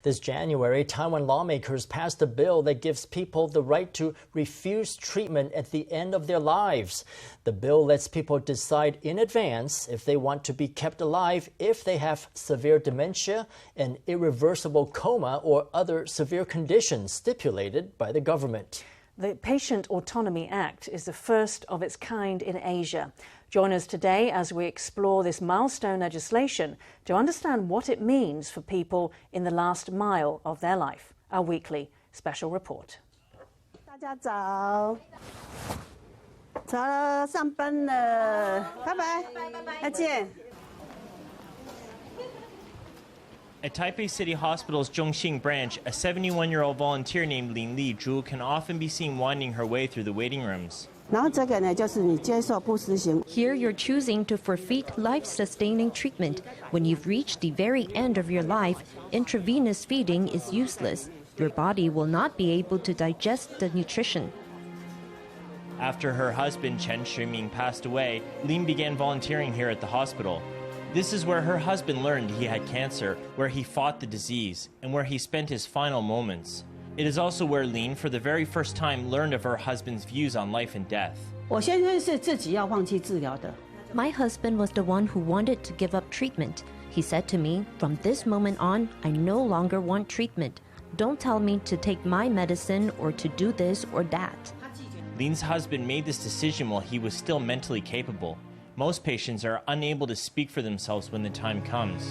This January, Taiwan lawmakers passed a bill that gives people the right to refuse treatment at the end of their lives. The bill lets people decide in advance if they want to be kept alive if they have severe dementia, an irreversible coma, or other severe conditions stipulated by the government. The Patient Autonomy Act is the first of its kind in Asia. Join us today as we explore this milestone legislation to understand what it means for people in the last mile of their life. Our weekly special report. 大家早，早了，上班了，拜拜，再见。 At Taipei City Hospital's Zhongxing Branch, a 71-year-old volunteer named Lin Li-chu can often be seen winding her way through the waiting rooms. 然后这个呢，就是你接受不实行。 Here you're choosing to forfeit life-sustaining treatment. When you've reached the very end of your life, intravenous feeding is useless. Your body will not be able to digest the nutrition. After her husband, Chen Chih-ming, passed away, Lin began volunteering here at the hospital. This is where her husband learned he had cancer, where he fought the disease, and where he spent his final moments. It is also where Lin, for the very first time, learned of her husband's views on life and death. 我先生是自己要放弃治疗的。 My husband was the one who wanted to give up treatment. He said to me, "From this moment on, I no longer want treatment. Don't tell me to take my medicine or to do this or that." Lin's husband made this decision while he was still mentally capable. Most patients are unable to speak for themselves when the time comes.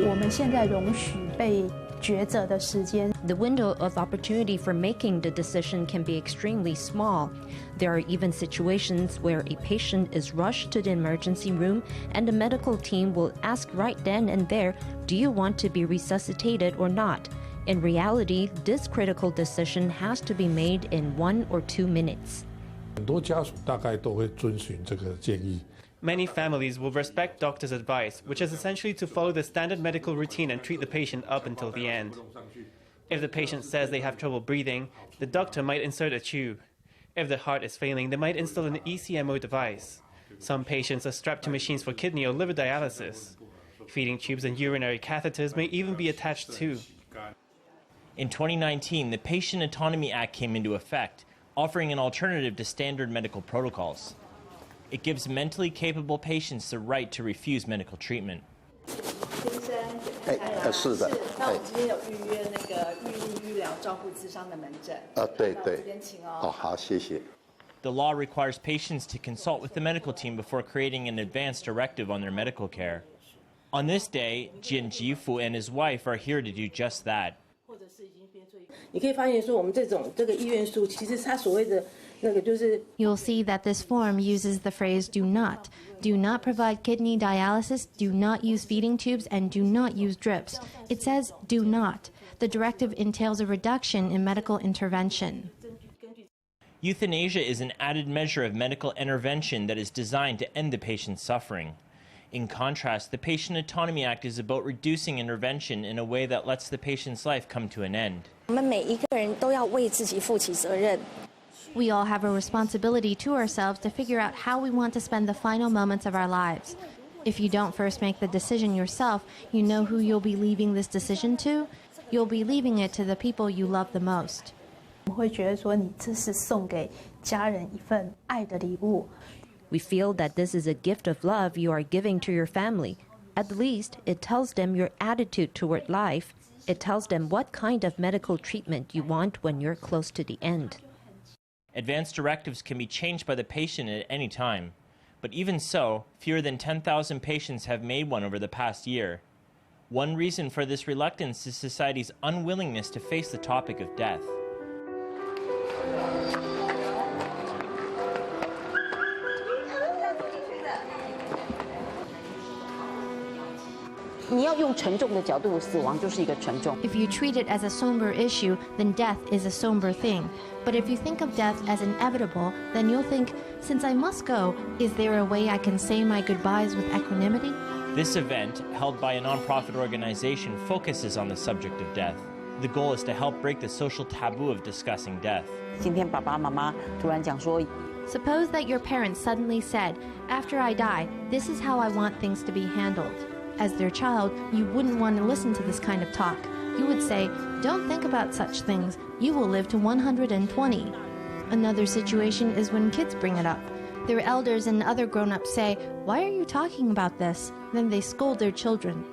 我们现在容许被抉择的时间。 The window of opportunity for making the decision can be extremely small. There are even situations where a patient is rushed to the emergency room and the medical team will ask right then and there, "Do you want to be resuscitated or not?" In reality, this critical decision has to be made in 1 or 2 minutes. 很多家属大概都会遵循这个建议。 Many families will respect doctors' advice, which is essentially to follow the standard medical routine and treat the patient up until the end. If the patient says they have trouble breathing, the doctor might insert a tube. If the heart is failing, they might install an ECMO device. Some patients are strapped to machines for kidney or liver dialysis. Feeding tubes and urinary catheters may even be attached too. In 2019, the Patient Autonomy Act came into effect, offering an alternative to standard medical protocols. It gives mentally capable patients the right to refuse medical treatment. 是的。那我们今天有预约那个预立医疗照护咨商的门诊。对对。这边请哦。好，谢谢。 The law requires patients to consult with the medical team before creating an advance directive on their medical care. On this day, Chien Chi-fu and his wife are here to do just that. 你可以发现说，我们这个意愿书，其实它所谓的那个就是。 You'll see that this form uses the phrase "do not." Do not provide kidney dialysis, do not use feeding tubes, and do not use drips. It says "do not." The directive entails a reduction in medical intervention. Euthanasia is an added measure of medical intervention that is designed to end the patient's suffering. In contrast, the Patient Autonomy Act is about reducing intervention in a way that lets the patient's life come to an end. 我们每一个人都要为自己负起责任。 We all have a responsibility to ourselves to figure out how we want to spend the final moments of our lives. If you don't first make the decision yourself, you know who you'll be leaving this decision to? You'll be leaving it to the people you love the most. 我会觉得说，你这是送给家人一份爱的礼物。 We feel that this is a gift of love you are giving to your family. At least, it tells them your attitude toward life. It tells them what kind of medical treatment you want when you're close to the end. Advance directives can be changed by the patient at any time. But even so, fewer than 10,000 patients have made one over the past year. One reason for this reluctance is society's unwillingness to face the topic of death. 你要用沉重的角度，死亡就是一个沉重。 If you treat it as a somber issue, then death is a somber thing. But if you think of death as inevitable, then you'll think, since I must go, is there a way I can say my goodbyes with equanimity? This event, held by a nonprofit organization, focuses on the subject of death. The goal is to help break the social taboo of discussing death. 今天爸爸妈妈突然讲说， Suppose that your parents suddenly said, "After I die, this is how I want things to be handled." As their child, you wouldn't want to listen to this kind of talk. You would say, "Don't think about such things. You will live to 120. Another situation is when kids bring it up. Their elders and other grown-ups say, "Why are you talking about this?" Then they scold their children.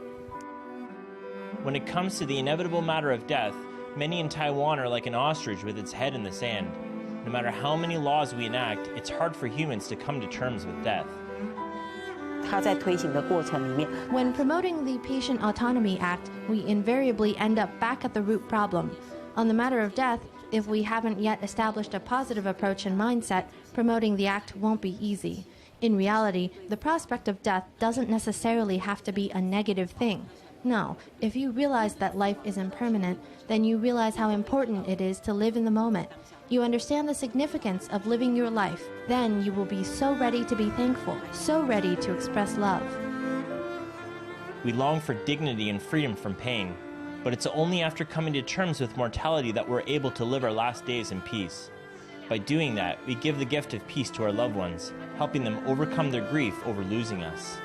When it comes to the inevitable matter of death, many in Taiwan are like an ostrich with its head in the sand. No matter how many laws we enact, it's hard for humans to come to terms with death. When promoting the Patient Autonomy Act, we invariably end up back at the root problem. On the matter of death, if we haven't yet established a positive approach and mindset, promoting the act won't be easy. In reality, the prospect of death doesn't necessarily have to be a negative thing. No, if you realize that life is impermanent, then you realize how important it is to live in the moment. You understand the significance of living your life. Then you will be so ready to be thankful, so ready to express love. We long for dignity and freedom from pain, but it's only after coming to terms with mortality that we're able to live our last days in peace. By doing that, we give the gift of peace to our loved ones, helping them overcome their grief over losing us.